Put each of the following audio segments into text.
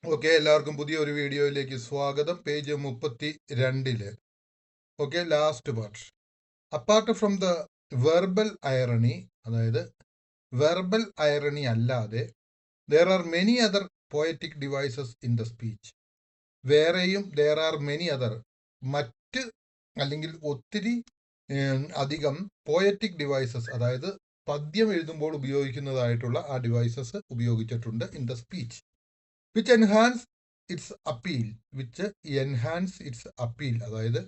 Okay, എല്ലാവർക്കും പുതിയൊരു വീഡിയോയിലേക്ക് സ്വാഗതം. Page 32. Okay, last part. Apart from the verbal irony, അതായത് വെർബൽ ഐറണി അല്ലാതെ there are many other poetic devices in the speech. വേറെയും there are many other, മറ്റ് അല്ലെങ്കിൽ ഒത്തിരി അധികം poetic devices, അതായത് പദ്യം എഴുതുമ്പോൾ ഉപയോഗിക്കുന്നതായിട്ടുള്ള ആ ഡിവൈസസ് ഉപയോഗിച്ചിട്ടുണ്ട് in the speech. which enhance its appeal, അതായത്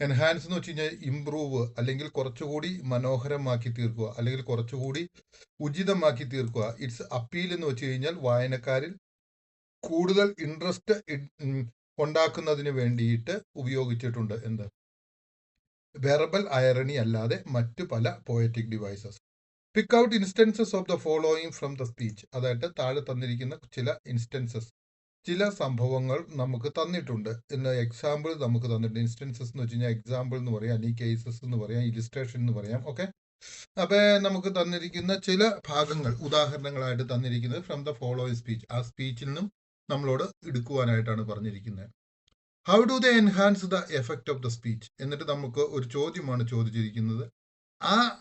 എൻഹാൻസ് എന്ന് വെച്ച് കഴിഞ്ഞാൽ ഇംപ്രൂവ്, അല്ലെങ്കിൽ കുറച്ചുകൂടി മനോഹരമാക്കി തീർക്കുക, അല്ലെങ്കിൽ കുറച്ചുകൂടി ഉചിതമാക്കി തീർക്കുക. ഇറ്റ്സ് അപ്പീൽ എന്ന് വെച്ച് കഴിഞ്ഞാൽ വായനക്കാരിൽ കൂടുതൽ ഇൻട്രസ്റ്റ് ഉണ്ടാക്കുന്നതിന് വേണ്ടിയിട്ട് ഉപയോഗിച്ചിട്ടുണ്ട്. എന്ത് വെർബൽ ഐറണി അല്ലാതെ മറ്റു പല poetic devices. Pick out instances of the following from the speech, അതായത് താഴെ തന്നിരിക്കുന്ന ചില ഇൻസ്റ്റൻസസ്, ചില സംഭവങ്ങൾ നമുക്ക് തന്നിട്ടുണ്ട്. എക്സാമ്പിൾ നമുക്ക് തന്നിട്ടുണ്ട്. ഇൻസ്റ്റൻസസ് എന്ന് വെച്ച് കഴിഞ്ഞാൽ എക്സാമ്പിൾ എന്ന് പറയാം, അല്ലെങ്കിൽ കേസസ് എന്ന് പറയാം, ഇലിസ്ട്രേഷൻ എന്ന് പറയാം. ഓക്കെ, അപ്പൊ നമുക്ക് തന്നിരിക്കുന്ന ചില ഭാഗങ്ങൾ ഉദാഹരണങ്ങളായിട്ട് തന്നിരിക്കുന്നത് ഫ്രം ദ ഫോളോയിങ് സ്പീച്ച്, ആ സ്പീച്ചിൽ നിന്നും നമ്മളോട് എടുക്കുവാനായിട്ടാണ് പറഞ്ഞിരിക്കുന്നത്. How do they enhance the effect of the speech, എന്നിട്ട് നമുക്ക് ഒരു ചോദ്യമാണ് ചോദിച്ചിരിക്കുന്നത്.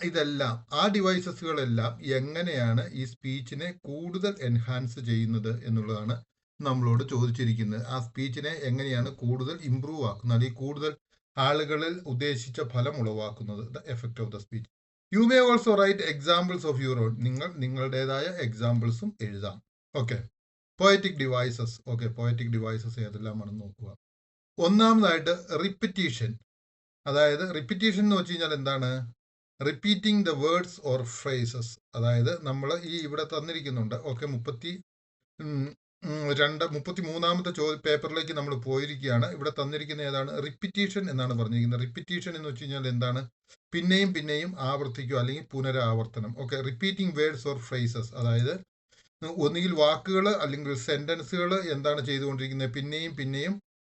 ഇതെല്ലാം, ആ ഡിവൈസസുകളെല്ലാം എങ്ങനെയാണ് ഈ സ്പീച്ചിനെ കൂടുതൽ എൻഹാൻസ് ചെയ്യുന്നത് എന്നുള്ളതാണ് നമ്മളോട് ചോദിച്ചിരിക്കുന്നത്. ആ സ്പീച്ചിനെ എങ്ങനെയാണ് കൂടുതൽ ഇംപ്രൂവ് ആക്കുന്നത്, അല്ലെങ്കിൽ കൂടുതൽ ആളുകളിൽ ഉദ്ദേശിച്ച ഫലം ഉളവാക്കുന്നത്. The effect of the speech. You may also write examples of your own, നിങ്ങളുടേതായ എക്സാമ്പിൾസും എഴുതാം. Okay, poetic devices. Okay, poetic devices ഏതെല്ലാമാണെന്ന് നോക്കുക. ഒന്നാമതായിട്ട് റിപ്പിറ്റീഷൻ, അതായത് റിപ്പിറ്റീഷൻ എന്ന് വെച്ച് കഴിഞ്ഞാൽ എന്താണ്? Repeating the words or phrases, അതായത് നമ്മൾ ഇവിടെ തന്നിരിക്കുന്നുണ്ട്. ഓക്കെ, 33ാമത്തെ പേപ്പറിലേക്ക് നമ്മൾ പോയിരിക്കുകയാണ്. ഇവിടെ തന്നിരിക്കുന്ന ഏതാണ്? റിപ്പിറ്റീഷൻ എന്നാണ് പറഞ്ഞിരിക്കുന്നത്. റിപ്പിറ്റീഷൻ എന്ന് വെച്ച് കഴിഞ്ഞാൽ എന്താണ്? പിന്നെയും പിന്നെയും ആവർത്തിക്കുക, അല്ലെങ്കിൽ പുനരാവർത്തനം. Okay, repeating words or phrases, അതായത് ഒന്നുകിൽ വാക്കുകൾ അല്ലെങ്കിൽ സെന്റൻസുകൾ എന്താണ് ചെയ്തുകൊണ്ടിരിക്കുന്നത്? പിന്നെയും പിന്നെയും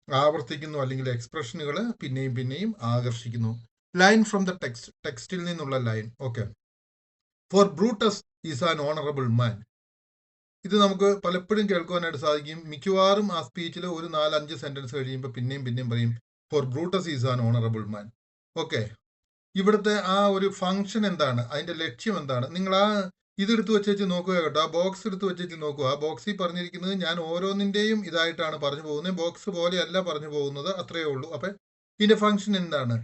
ആവർത്തിക്കുന്നു, അല്ലെങ്കിൽ എക്സ്പ്രഷനുകൾ പിന്നെയും പിന്നെയും ആകർഷിക്കുന്നു. ലൈൻ ഫ്രം ദ ടെക്സ്റ്റ്, ടെക്സ്റ്റിൽ നിന്നുള്ള line. Okay, for Brutus is an honourable man. ഇത് നമുക്ക് പലപ്പോഴും കേൾക്കുവാനായിട്ട് സാധിക്കും. മിക്കവാറും ആ സ്പീച്ചിൽ ഒരു 4-5 സെന്റൻസ് കഴിയുമ്പോൾ പിന്നെയും പിന്നെയും പറയും for Brutus is an honourable man. Okay, ഇവിടുത്തെ ആ ഒരു ഫംഗ്ഷൻ എന്താണ്, അതിന്റെ ലക്ഷ്യം എന്താണ്? നിങ്ങൾ ആ ഇതെടുത്ത് വെച്ച് നോക്കുക കേട്ടോ. ആ ബോക്സ് എടുത്ത് വെച്ച് നോക്കുക. ആ ബോക്സിൽ പറഞ്ഞിരിക്കുന്നത് ഞാൻ ഓരോന്നിന്റെയും ഇതായിട്ടാണ് പറഞ്ഞു പോകുന്നത്. ബോക്സ് പോലെയല്ല പറഞ്ഞു പോകുന്നത്, അത്രയേ ഉള്ളൂ. അപ്പൊ ഇതിന്റെ ഫംഗ്ഷൻ എന്താണ്?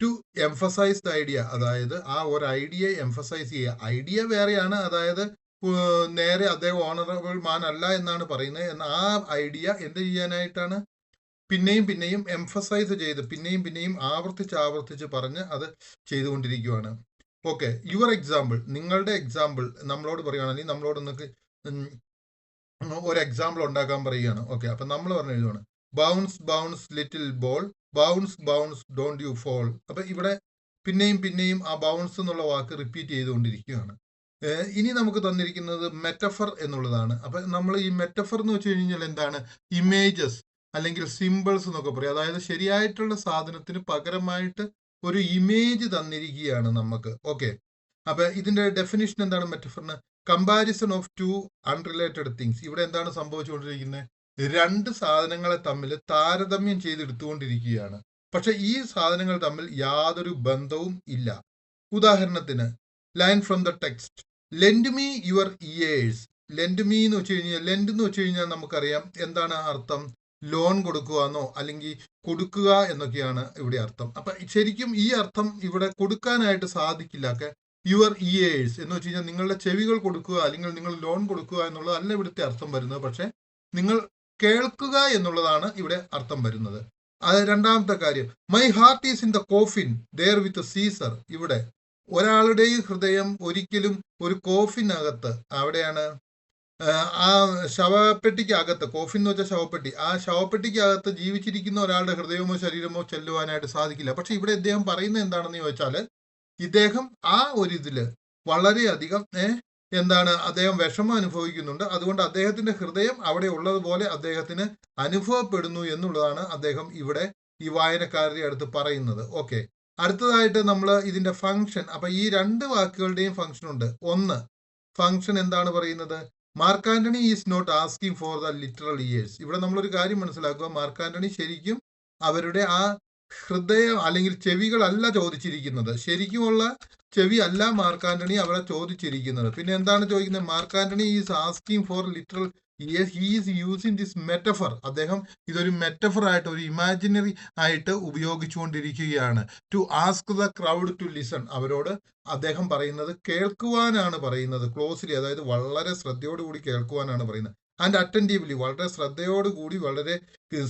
ടു എംഫസൈസ് ദ ഐഡിയ, അതായത് ആ ഒരു ഐഡിയ എംഫസൈസ് ചെയ്യുക. ഐഡിയ വേറെയാണ്, അതായത് നേരെ അദ്ദേഹം ഓണറബിൾ മാൻ അല്ല എന്നാണ് പറയുന്നത്. എന്നാൽ ആ ഐഡിയ എന്ത് ചെയ്യാനായിട്ടാണ്? പിന്നെയും പിന്നെയും എംഫസൈസ് ചെയ്ത് പിന്നെയും പിന്നെയും ആവർത്തിച്ച് പറഞ്ഞ് അത് ചെയ്തുകൊണ്ടിരിക്കുകയാണ്. ഓക്കെ, യുവർ എക്സാമ്പിൾ, നിങ്ങളുടെ എക്സാമ്പിൾ നമ്മളോട് പറയുകയാണെങ്കിൽ നമ്മളോട് ഒരു എക്സാമ്പിൾ ഉണ്ടാക്കാൻ പറയുകയാണ്. ഓക്കെ, അപ്പൊ നമ്മൾ പറഞ്ഞു എഴുതുവാണ് bounce bounce little ball, bounce bounce don't you fall. അപ്പൊ ഇവിടെ പിന്നെയും പിന്നെയും ആ ബൗൺസ് എന്നുള്ള വാക്ക് റിപ്പീറ്റ് ചെയ്തുകൊണ്ടിരിക്കുകയാണ്. ഇനി നമുക്ക് തന്നിരിക്കുന്നത് മെറ്റഫർ എന്നുള്ളതാണ്. അപ്പൊ നമ്മൾ ഈ മെറ്റഫർ എന്ന് വെച്ച് കഴിഞ്ഞാൽ എന്താണ്? ഇമേജസ് അല്ലെങ്കിൽ സിമ്പിൾസ് എന്നൊക്കെ പറയും. അതായത് ശരിയായിട്ടുള്ള സാധനത്തിന് പകരമായിട്ട് ഒരു ഇമേജ് തന്നിരിക്കുകയാണ് നമുക്ക്. ഓക്കെ, അപ്പൊ ഇതിന്റെ ഡെഫിനിഷൻ എന്താണ് മെറ്റഫറിന്? Comparison of two unrelated things. ഇവിടെ എന്താണ് സംഭവിച്ചുകൊണ്ടിരിക്കുന്നത്? രണ്ട് സാധനങ്ങളെ തമ്മിൽ താരതമ്യം ചെയ്തെടുത്തുകൊണ്ടിരിക്കുകയാണ്. പക്ഷെ ഈ സാധനങ്ങൾ തമ്മിൽ യാതൊരു ബന്ധവും ഇല്ല. ഉദാഹരണത്തിന് line from the text, lent me your years. Lent me എന്ന് വെച്ച് കഴിഞ്ഞാൽ, ലെൻഡ് എന്ന് വെച്ച് കഴിഞ്ഞാൽ നമുക്കറിയാം എന്താണ് അർത്ഥം? ലോൺ കൊടുക്കുക എന്നോ അല്ലെങ്കിൽ കൊടുക്കുക എന്നൊക്കെയാണ് ഇവിടെ അർത്ഥം. അപ്പൊ ശരിക്കും ഈ അർത്ഥം ഇവിടെ കൊടുക്കാനായിട്ട് സാധിക്കില്ല. യുവർ ഇയേഴ്സ് എന്ന് വെച്ച് കഴിഞ്ഞാൽ നിങ്ങളുടെ ചെവികൾ കൊടുക്കുക, അല്ലെങ്കിൽ നിങ്ങൾ ലോൺ കൊടുക്കുക എന്നുള്ളതല്ല ഇവിടുത്തെ അർത്ഥം വരുന്നത്. പക്ഷെ നിങ്ങൾ കേൾക്കുക എന്നുള്ളതാണ് ഇവിടെ അർത്ഥം വരുന്നത്. അത് രണ്ടാമത്തെ കാര്യം. My heart is in the coffin there with Caesar. ഇവിടെ ഒരാളുടെയും ഹൃദയം ഒരിക്കലും ഒരു കോഫിനകത്ത്, അവിടെയാണ് ആ ശവപ്പെട്ടിക്കകത്ത്, കോഫിൻ എന്ന് വെച്ചാൽ ശവപ്പെട്ടി, ആ ശവപ്പെട്ടിക്കകത്ത് ജീവിച്ചിരിക്കുന്ന ഒരാളുടെ ഹൃദയമോ ശരീരമോ ചെല്ലുവാനായിട്ട് സാധിക്കില്ല. പക്ഷെ ഇവിടെ ഇദ്ദേഹം പറയുന്നത് എന്താണെന്ന് ചോദിച്ചാൽ, ഇദ്ദേഹം ആ ഒരു ഇതില് വളരെയധികം എന്താണ്, അദ്ദേഹം വിഷമം അനുഭവിക്കുന്നുണ്ട്. അതുകൊണ്ട് അദ്ദേഹത്തിന്റെ ഹൃദയം അവിടെ ഉള്ളതുപോലെ അദ്ദേഹത്തിന് അനുഭവപ്പെടുന്നു എന്നുള്ളതാണ് അദ്ദേഹം ഇവിടെ ഈ വായനക്കാരുടെ അടുത്ത് പറയുന്നത്. ഓക്കെ, അടുത്തതായിട്ട് നമ്മൾ ഇതിന്റെ ഫംഗ്ഷൻ. അപ്പൊ ഈ രണ്ട് വാക്കുകളുടെയും ഫംഗ്ഷൻ ഉണ്ട്. ഒന്ന്, ഫംഗ്ഷൻ എന്താണ് പറയുന്നത്? Mark Antony is not asking for the literal ears. ഇവിടെ നമ്മളൊരു കാര്യം മനസ്സിലാക്കുക, മാർക്ക് ആന്റണി ശരിക്കും അവരുടെ ആ ഹൃദയം അല്ലെങ്കിൽ ചെവികളല്ല ചോദിച്ചിരിക്കുന്നത്, ശരിക്കുമുള്ള ചെവി അല്ല മാർക്ക് ആന്റണി അവിടെ ചോദിച്ചിരിക്കുന്നത്. പിന്നെ എന്താണ് ചോദിക്കുന്നത്? Mark Antony is asking for literal ears, he is using this metaphor. അദ്ദേഹം ഇതൊരു മെറ്റഫർ ആയിട്ട്, ഒരു ഇമാജിനറി ആയിട്ട് ഉപയോഗിച്ചുകൊണ്ടിരിക്കുകയാണ്. To ask the crowd to listen. അവരോട് അദ്ദേഹം പറയുന്നത് കേൾക്കുവാനാണ് പറയുന്നത്, ക്ലോസ്ലി, അതായത് വളരെ ശ്രദ്ധയോടുകൂടി കേൾക്കുവാനാണ് പറയുന്നത്. ആൻഡ് അറ്റൻറ്റീവ്ലി, വളരെ ശ്രദ്ധയോടുകൂടി, വളരെ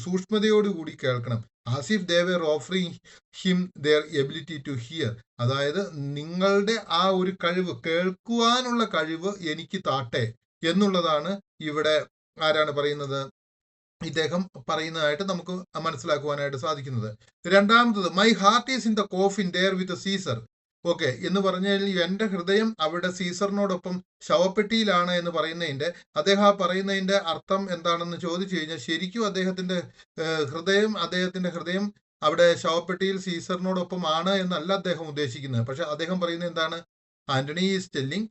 സൂക്ഷ്മതയോടുകൂടി കേൾക്കണം. As if they were offering him their ability to hear. അതായത് നിങ്ങളുടെ ആ ഒരു കഴിവ്, കേൾക്കുവാനുള്ള കഴിവ് എനിക്ക് താട്ടെ എന്നുള്ളതാണ് ഇവിടെ ആരാണ് പറയുന്നത്? ഇദ്ദേഹം പറയുന്നതായിട്ട് നമുക്ക് മനസ്സിലാക്കുവാനായിട്ട് സാധിക്കുന്നത്. രണ്ടാമത്തത്, my heart is in the coffin there with Caesar. Okay എന്ന് പറഞ്ഞാൽ എൻ്റെ ഹൃദയം അവിടെ സീസറിനോടൊപ്പം ശവപ്പെട്ടിയിലാണ് എന്ന് പറയുന്നതിൻ്റെ, അദ്ദേഹം ആ പറയുന്നതിൻ്റെ അർത്ഥം എന്താണെന്ന് ചോദിച്ചു കഴിഞ്ഞാൽ, ശരിക്കും അദ്ദേഹത്തിൻ്റെ ഹൃദയം അവിടെ ശവപ്പെട്ടിയിൽ സീസറിനോടൊപ്പം ആണ് എന്നല്ല അദ്ദേഹം ഉദ്ദേശിക്കുന്നത്. പക്ഷെ അദ്ദേഹം പറയുന്നത് എന്താണ്? Antony is telling,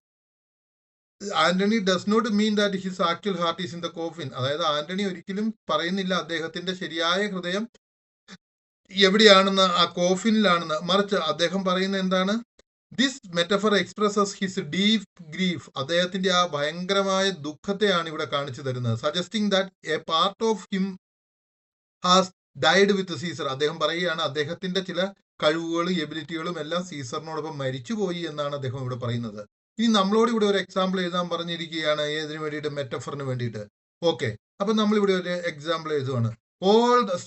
Antony does not mean that his actual heart is in the coffin. അതായത് ആന്റണി ഒരിക്കലും പറയുന്നില്ല അദ്ദേഹത്തിന്റെ ശരിയായ ഹൃദയം എവിടെയാണെന്ന്, ആ കോഫിനിലാണെന്ന്. മറിച്ച് അദ്ദേഹം പറയുന്ന എന്താണ്? This metaphor expresses his deep grief. അദ്ദേഹത്തിന്റെ ആ ഭയങ്കരമായ ദുഃഖത്തെയാണ് ഇവിടെ കാണിച്ചു തരുന്നത്. Suggesting that a part of him has died with Caesar. അദ്ദേഹം പറയുകയാണ് അദ്ദേഹത്തിന്റെ ചില കഴിവുകളും എബിലിറ്റികളും എല്ലാം സീസറിനോടൊപ്പം മരിച്ചുപോയി എന്നാണ് അദ്ദേഹം ഇവിടെ പറയുന്നത്. ഇനി നമ്മളോട് ഇവിടെ ഒരു എക്സാമ്പിൾ എഴുതാൻ പറഞ്ഞിരിക്കുകയാണ്. ഏതിനു വേണ്ടിയിട്ട്? മെറ്റഫറിന് വേണ്ടിയിട്ട്. ഓക്കെ, അപ്പൊ നമ്മളിവിടെ ഒരു എക്സാമ്പിൾ എഴുതുവാണ്.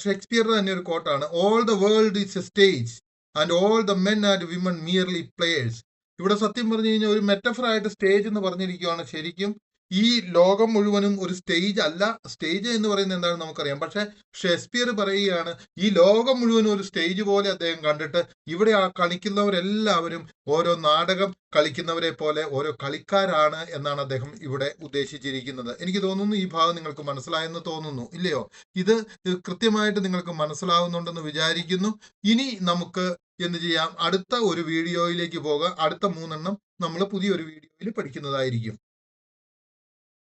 ഷേക്സ്പിയർ തന്നെ ഒരു കോട്ടാണ്, all the world is a stage and all the men and women merely players. ഇവിടെ സത്യം പറഞ്ഞു കഴിഞ്ഞാൽ ഒരു മെറ്റഫർ ആയിട്ട് സ്റ്റേജ് എന്ന് പറഞ്ഞിരിക്കുകയാണ്. ശരിക്കും ഈ ലോകം മുഴുവനും ഒരു സ്റ്റേജ് അല്ല. സ്റ്റേജ് എന്ന് പറയുന്നത് എന്താണെന്ന് നമുക്കറിയാം. പക്ഷെ ഷേക്സ്പിയർ പറയുകയാണ് ഈ ലോകം മുഴുവനും ഒരു സ്റ്റേജ് പോലെ അദ്ദേഹം കണ്ടിട്ട് ഇവിടെ ആ കളിക്കുന്നവരെല്ലാവരും ഓരോ നാടകം കളിക്കുന്നവരെ പോലെ ഓരോ കളിക്കാരാണ് എന്നാണ് അദ്ദേഹം ഇവിടെ ഉദ്ദേശിച്ചിരിക്കുന്നത്. എനിക്ക് തോന്നുന്നു ഈ ഭാഗം നിങ്ങൾക്ക് മനസ്സിലായെന്ന് തോന്നുന്നു, ഇല്ലയോ? ഇത് കൃത്യമായിട്ട് നിങ്ങൾക്ക് മനസ്സിലാവുന്നുണ്ടെന്ന് വിചാരിക്കുന്നു. ഇനി നമുക്ക് എന്ത് ചെയ്യാം? അടുത്ത ഒരു വീഡിയോയിലേക്ക് പോകാം. അടുത്ത 3 നമ്മൾ പുതിയൊരു വീഡിയോയിൽ പഠിക്കുന്നതായിരിക്കും.